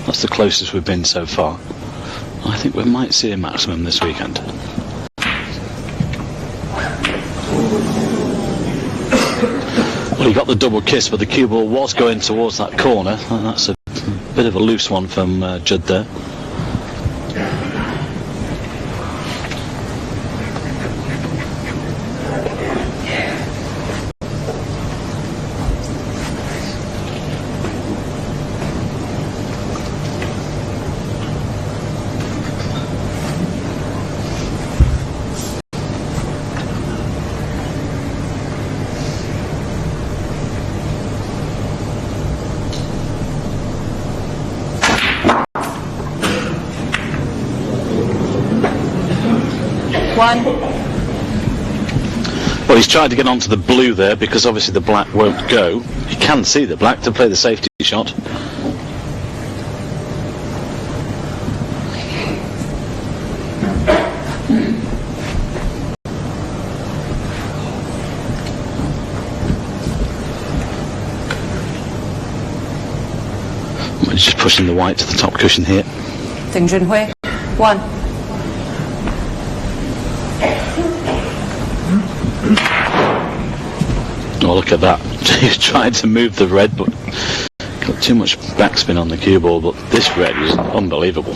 That's the closest we've been so far. I think we might see a maximum this weekend. Well, he got the double kiss, but the cue ball was going towards that corner, and that's a bit of a loose one from Judd there. One. Well, he's tried to get onto the blue there because obviously the black won't go. He can see the black to play the safety shot. We're just pushing the white to the top cushion here.丁俊晖. One. Oh, look at that. He's trying to move the red, but got too much backspin on the cue ball, but this red is unbelievable.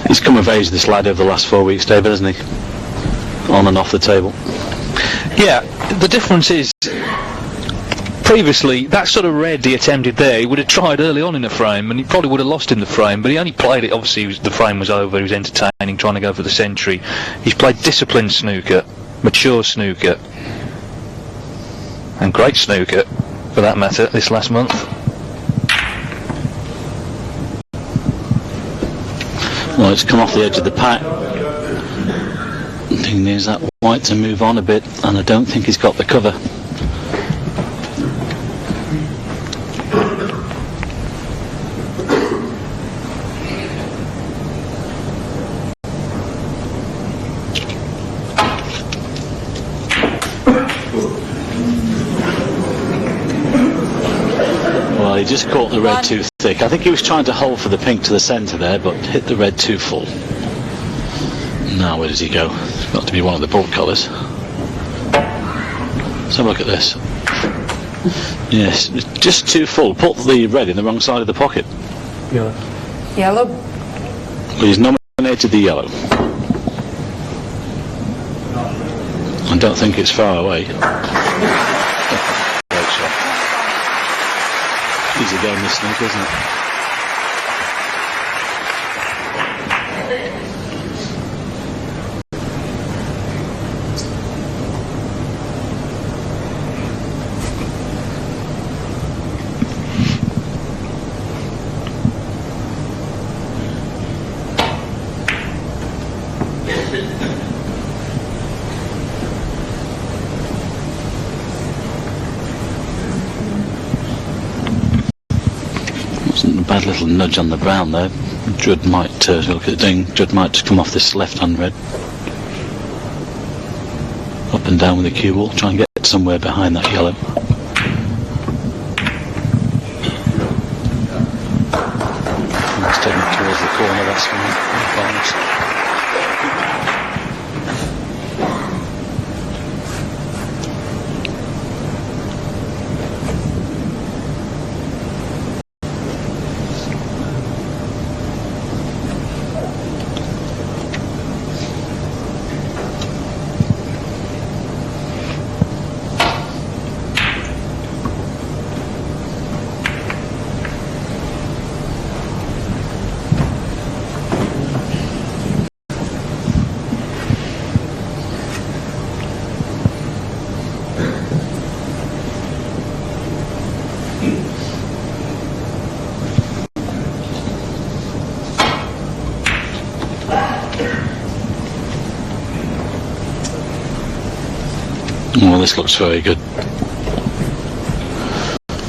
He's come of age, this lad, over the last 4 weeks, David, hasn't he? On and off the table. Yeah, the difference is, previously, that sort of red he attempted there, he would have tried early on in the frame, and he probably would have lost in the frame, but he only played it, obviously the frame was over, he was entertaining, trying to go for the century. He's played disciplined snooker, mature snooker, and great snooker, for that matter, this last month. Well, it's come off the edge of the pack. I think he needs that white to move on a bit, and I don't think he's got the cover. Well, he just caught the red too thick. I think he was trying to hold for the pink to the centre there, but hit the red too full. Now where does he go? It's got to be one of the board colours. Let's have a look at this. Yes, just too full. Put the red in the wrong side of the pocket. Yellow. Yellow. Well, he's nominated the yellow. I don't think it's far away. Great shot. Easy game, this snake, isn't it? Wasn't a bad little nudge on the brown there. Judd might, look at the ding, Judd might just come off this left-hand red. Up and down with the cue ball, try and get somewhere behind that yellow. He's taking it towards the corner, that's fine. Well, Well, this looks very good.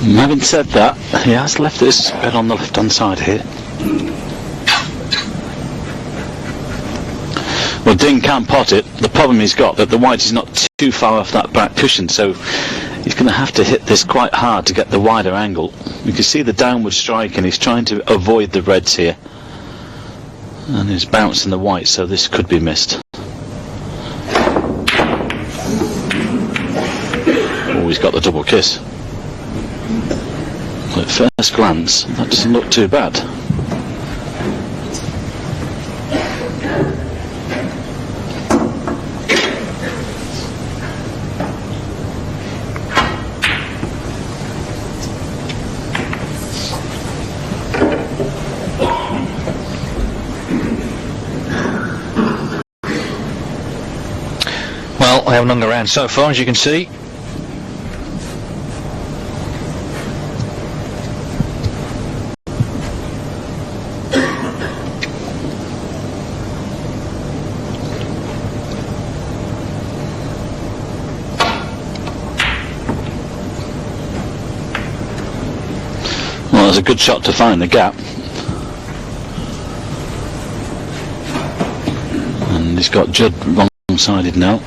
Having said that, he has left this red on the left-hand side here. Well, Ding can pot it. The problem he's got, that the white is not too far off that back cushion, so he's going to have to hit this quite hard to get the wider angle. You can see the downward strike, and he's trying to avoid the reds here. And he's bouncing the white, so this could be missed. Oh, he's got the double kiss. Well, at first glance, that doesn't look too bad. Well, I haven't hung around so far, as you can see. Well, it's a good shot to find the gap. And he's got Judd wrong-sided now.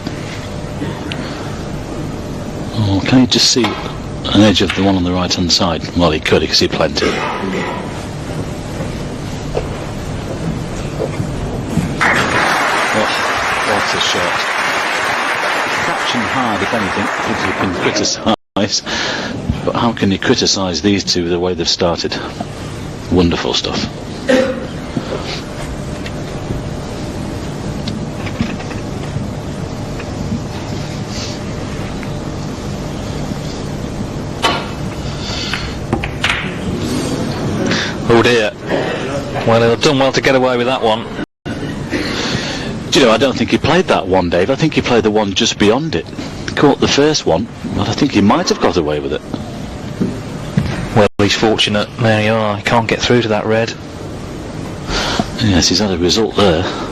Oh, can you just see an edge of the one on the right-hand side? Well, he could, he can see plenty. Oh, what a shot. Catching hard, if anything, because you can criticise. But how can you criticise these two the way they've started? Wonderful stuff. Oh dear. Well, they've done well to get away with that one. Do you know, I don't think he played that one, Dave. I think he played the one just beyond it. He caught the first one, but I think he might have got away with it. Well, he's fortunate. There you are. He can't get through to that red. Yes, he's had a result there.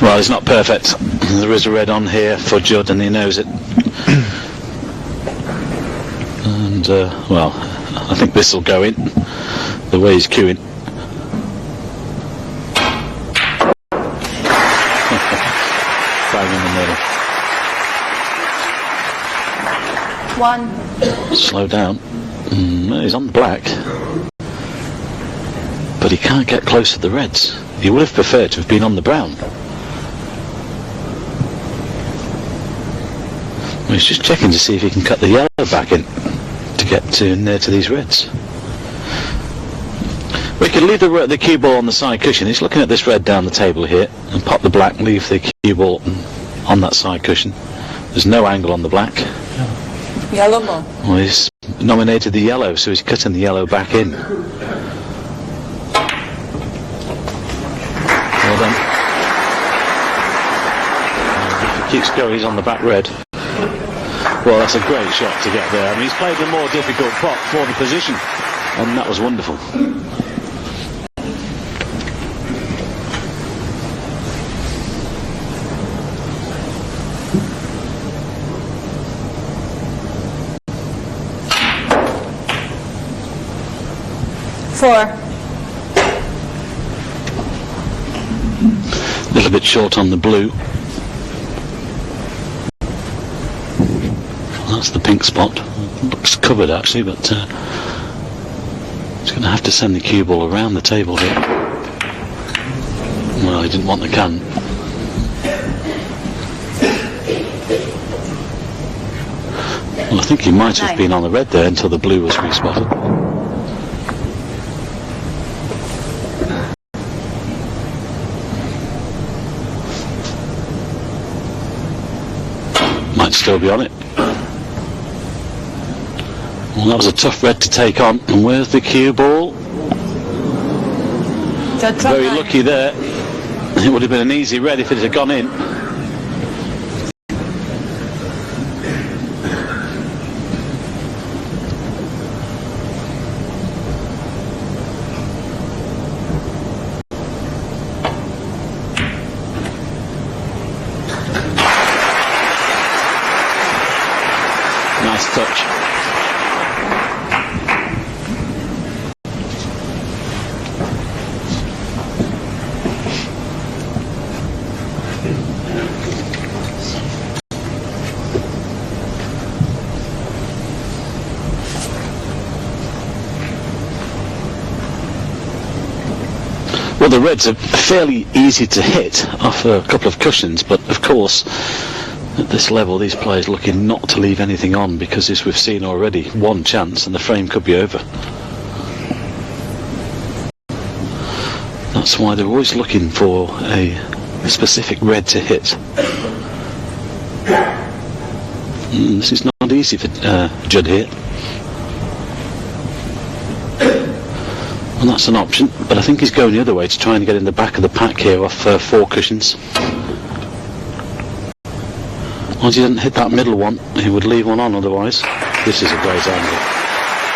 Well, it's not perfect. There is a red on here for Judd, and he knows it. And, well, I think this will go in, the way he's queuing. Bang in the middle. 1. Slow down. He's on the black. But he can't get close to the reds. He would have preferred to have been on the brown. He's just checking to see if he can cut the yellow back in to get to near to these reds. We can leave the cue ball on the side cushion. He's looking at this red down the table here, and pop the black, leave the cue ball on that side cushion. There's no angle on the black. Yellow ball. Well, he's nominated the yellow, so he's cutting the yellow back in. Well done. If he keeps going, he's on the back red. Well, that's a great shot to get there. I mean, he's played the more difficult pot for the position, and that was wonderful. Four. A little bit short on the blue. That's the pink spot. Looks covered actually, but He's going to have to send the cue ball around the table here. Well, he didn't want the can. Well, I think he might have been on the red there until the blue was respotted. Might still be on it. Well, that was a tough red to take on. And where's the cue ball? Very lucky there. It would have been an easy red if it had gone in. Nice touch. Well, the reds are fairly easy to hit off a couple of cushions, but of course at this level these players are looking not to leave anything on, because as we've seen already, one chance and the frame could be over. That's why they're always looking for a specific red to hit. This is not easy for Judd here. Well, that's an option, but I think he's going the other way to try and get in the back of the pack here off 4 cushions. Once he didn't hit that middle one, he would leave one on otherwise. This is a great angle.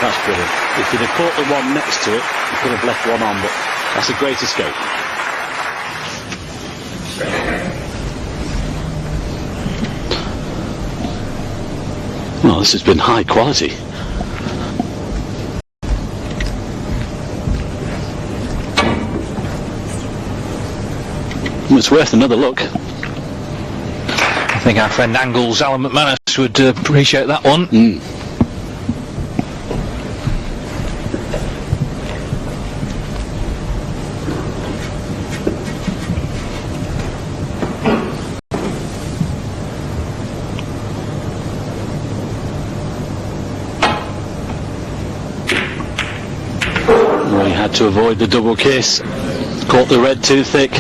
That's brilliant. If he'd have caught the one next to it, he could have left one on, but that's a great escape. Well, this has been high quality. It's worth another look. I think our friend Angles, Alan McManus, would appreciate that one. Well, he had to avoid the double kiss. Caught the red too thick.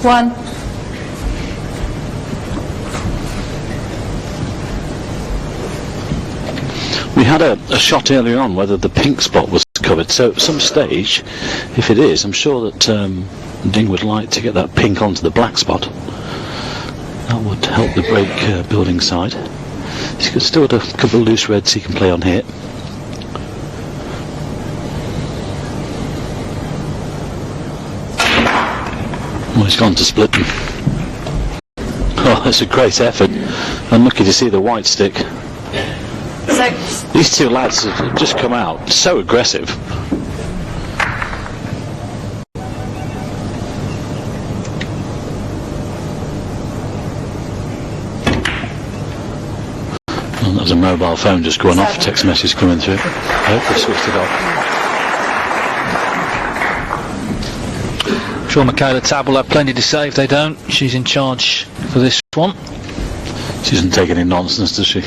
One. We had a shot earlier on whether the pink spot was covered, so at some stage, if it is, I'm sure that Ding would like to get that pink onto the black spot. That would help the break building side. He's still got a couple of loose reds he can play on here. Well, he's gone to split them. Oh, that's a great effort. Unlucky to see the white stick. 6. These two lads have just come out so aggressive. Well, that was a mobile phone just going off, text message coming through. I hope they switched it off. Sure, Michaela Tabb will have plenty to say if they don't. She's in charge for this one. She doesn't take any nonsense, does she?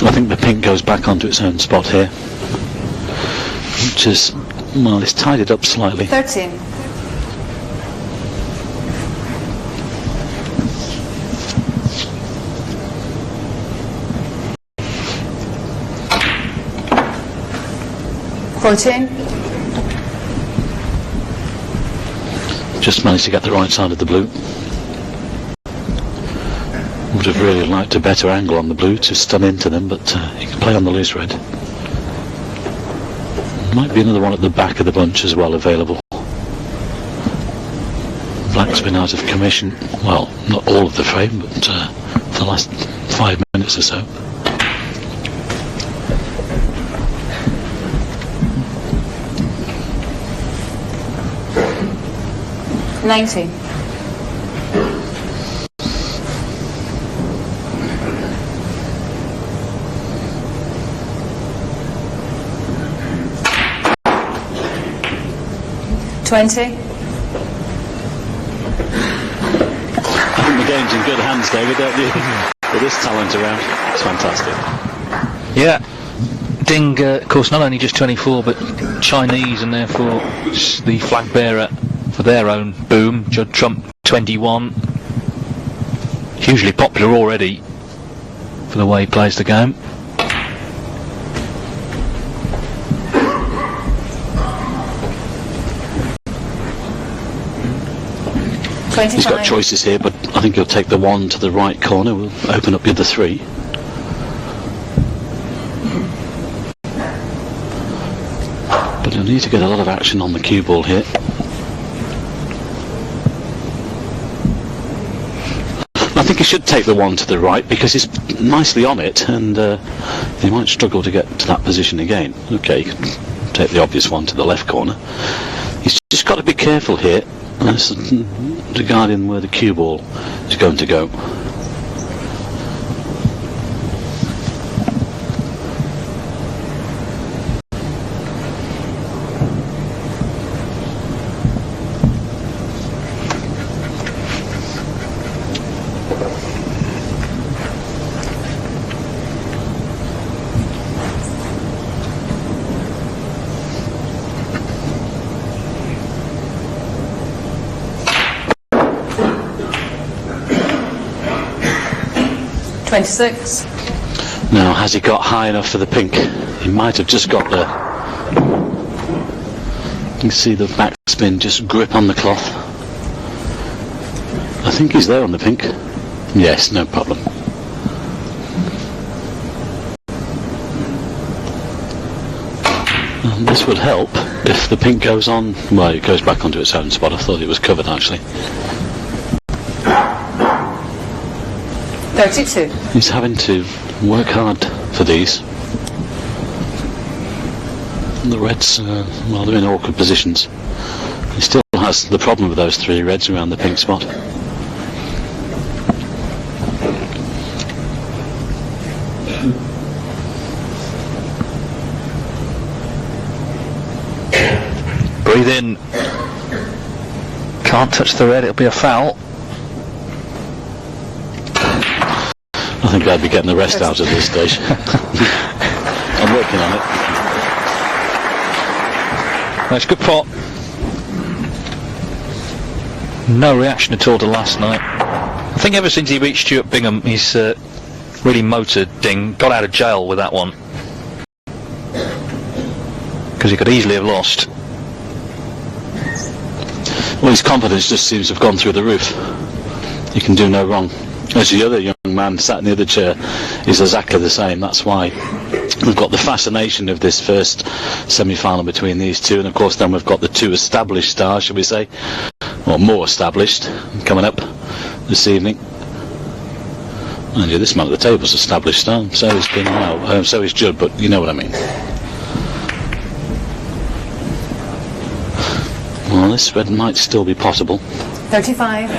I think the pink goes back onto its own spot here. which is, well, it's tied it up slightly. 13. Just managed to get the right side of the blue. Would have really liked a better angle on the blue to stun into them, but he can play on the loose red. Might be another one at the back of the bunch as well available. Black's been out of commission, well, not all of the frame, but for the last 5 minutes or so. $90. $20. I think the game's in good hands, David, don't you? With this talent around, it's fantastic. Yeah. Ding, of course, not only just 24, but Chinese, and therefore the flag bearer for their own boom. Judd Trump 21. Hugely popular already for the way he plays the game. He's got choices here, but I think he'll take the one to the right corner. We'll open up the other three. But he'll need to get a lot of action on the cue ball here. I think he should take the one to the right because he's nicely on it, and he might struggle to get to that position again. Okay, he can take the obvious one to the left corner. He's just got to be careful here regarding where the cue ball is going to go. $26. Now, has he got high enough for the pink? He might have just got there. You can see the backspin just grip on the cloth. I think he's there on the pink. Yes, no problem. And this would help if the pink goes on. Well, it goes back onto its own spot. I thought it was covered actually. 32. He's having to work hard for these. And the reds, well, they're in awkward positions. He still has the problem with those three reds around the pink spot. Breathe in. Can't touch the red, it'll be a foul. I think I'd be getting the rest out at this stage. I'm working on it. That's a good pot. No reaction at all to last night. I think ever since he beat Stuart Bingham, he's really motored. Ding, got out of jail with that one. Because he could easily have lost. Well, his confidence just seems to have gone through the roof. He can do no wrong. As the other young man sat in the other chair is exactly the same. That's why we've got the fascination of this first semi-final between these two, and of course then we've got the two established stars, shall we say, or more established, coming up this evening. And yeah, this man at the table's established star, so is so is Judd, but you know what I mean. Well, this red might still be possible. 35.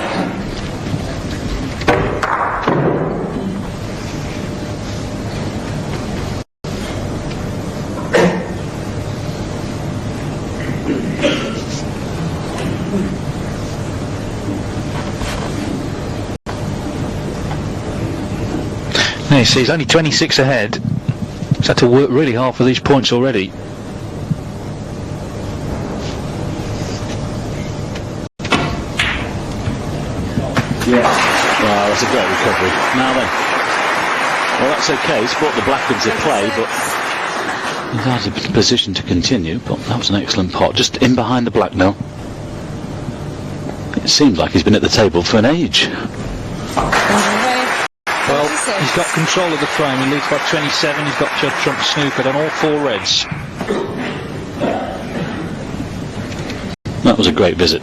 Yeah, you see, he's only 26 ahead. He's had to work really hard for these points already. that's a great recovery. Now then. Well, that's okay. He's brought the black into play, but he's out of position to continue. But that was an excellent pot. Just in behind the black now. It seems like he's been at the table for an age. Well, he's got control of the frame. He leads by 27. He's got Judd Trump snookered on all 4 reds. That was a great visit.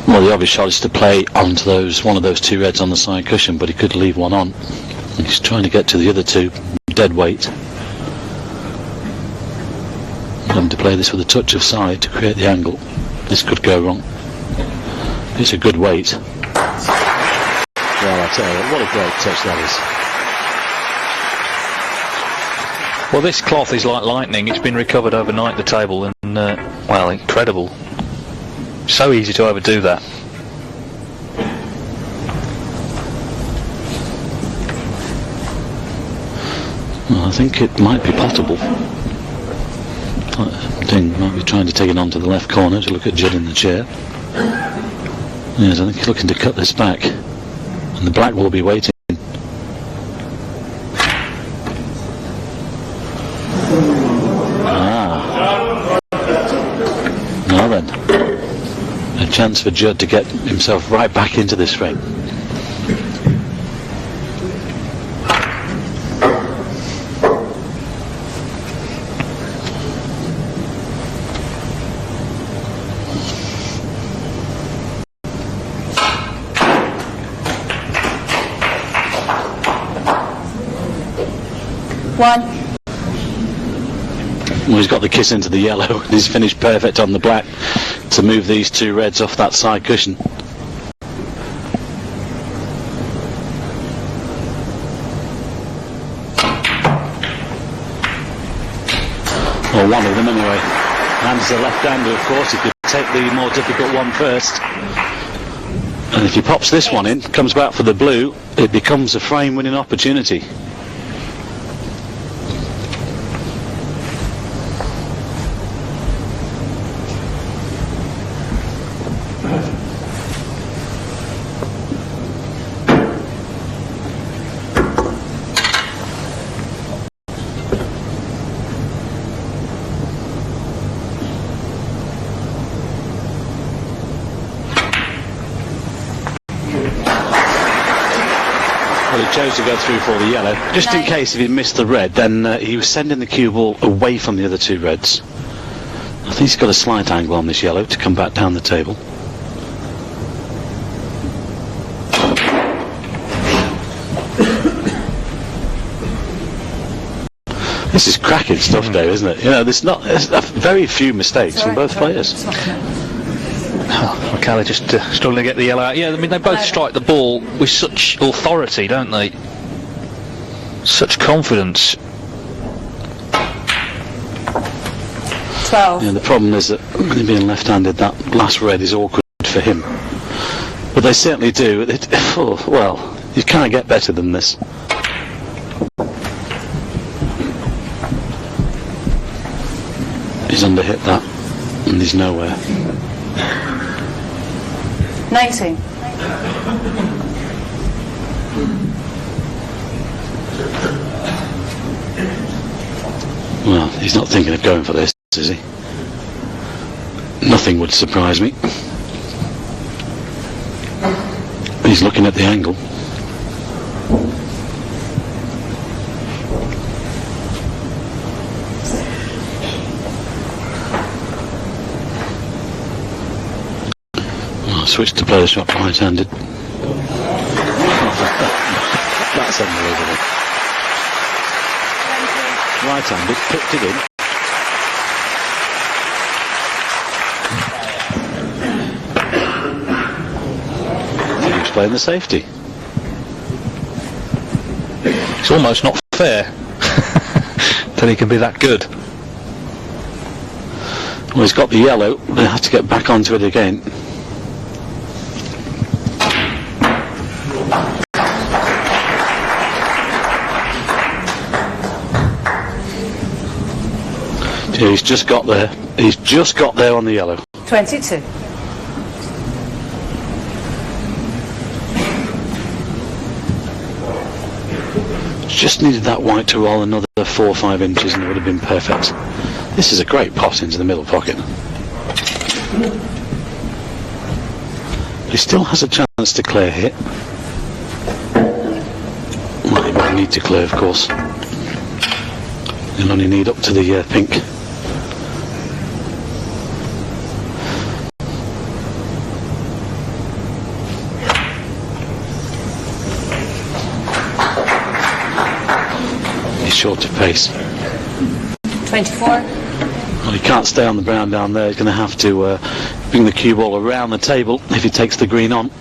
Well, the obvious shot is to play onto one of those 2 reds on the side cushion, but he could leave one on. He's trying to get to the other 2, dead weight. Having to play this with a touch of side to create the angle. This could go wrong. It's a good weight. Well, I tell you, what a great touch that is. Well, this cloth is like lightning. It's been recovered overnight, the table, and, well, incredible. So easy to overdo that. Well, I think it might be potable. Ding might be trying to take it onto the left corner to look at Judd in the chair. Yes, I think he's looking to cut this back. And the black will be waiting. Now then. A chance for Judd to get himself right back into this frame. One. Well, he's got the kiss into the yellow and he's finished perfect on the black to move these 2 reds off that side cushion. Or one of them anyway. And as a left-hander, of course, he could take the more difficult one first. And if he pops this one in, comes back for the blue, it becomes a frame-winning opportunity. Well, he chose to go through for the yellow. Just in case if he missed the red, then he was sending the cue ball away from the other 2 reds. I think he's got a slight angle on this yellow to come back down the table. This is cracking stuff, Dave, isn't it? You know, there's very few mistakes from both players. Oh, Kelly just struggling to get the yellow out. Yeah, I mean, they both strike the ball with such authority, don't they? Such confidence. 12. Yeah, the problem is that with him being left-handed, that last red is awkward for him. But they certainly do. Well, you can't get better than this. He's underhit that, and he's nowhere. 19. Well, he's not thinking of going for this, is he? Nothing would surprise me. He's looking at the angle. Switch to play the shot right-handed. That's unbelievable. Right-handed, picked it in. He was playing the safety. It's almost not fair. till he can be that good. Well, he's got the yellow, but he'll have to get back onto it again. Yeah, he's just got there. He's just got there on the yellow. 22. Just needed that white to roll another 4 or 5 inches and it would have been perfect. This is a great pot into the middle pocket. He still has a chance to clear here. Well, he won't need to clear, of course. He'll only need up to the pink. Short of pace. 24. Well, he can't stay on the brown down there. He's going to have to bring the cue ball around the table if he takes the green on.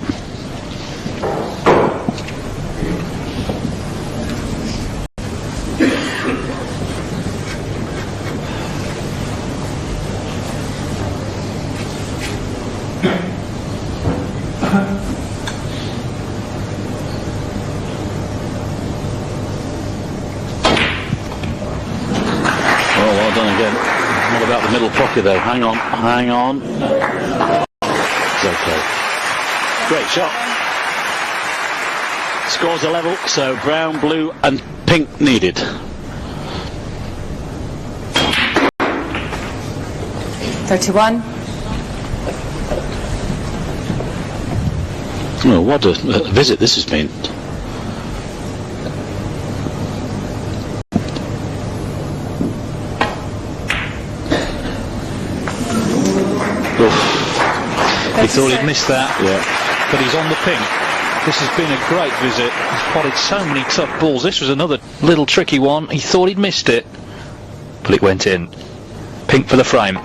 What about the middle pocket though? Hang on, hang on. It's okay. Great shot. Scores a level, so brown, blue and pink needed. $31. Oh, what a visit this has been. He thought he'd missed that, yeah. But he's on the pink. This has been a great visit. He's potted so many tough balls. This was another little tricky one. He thought he'd missed it, but it went in. Pink for the frame.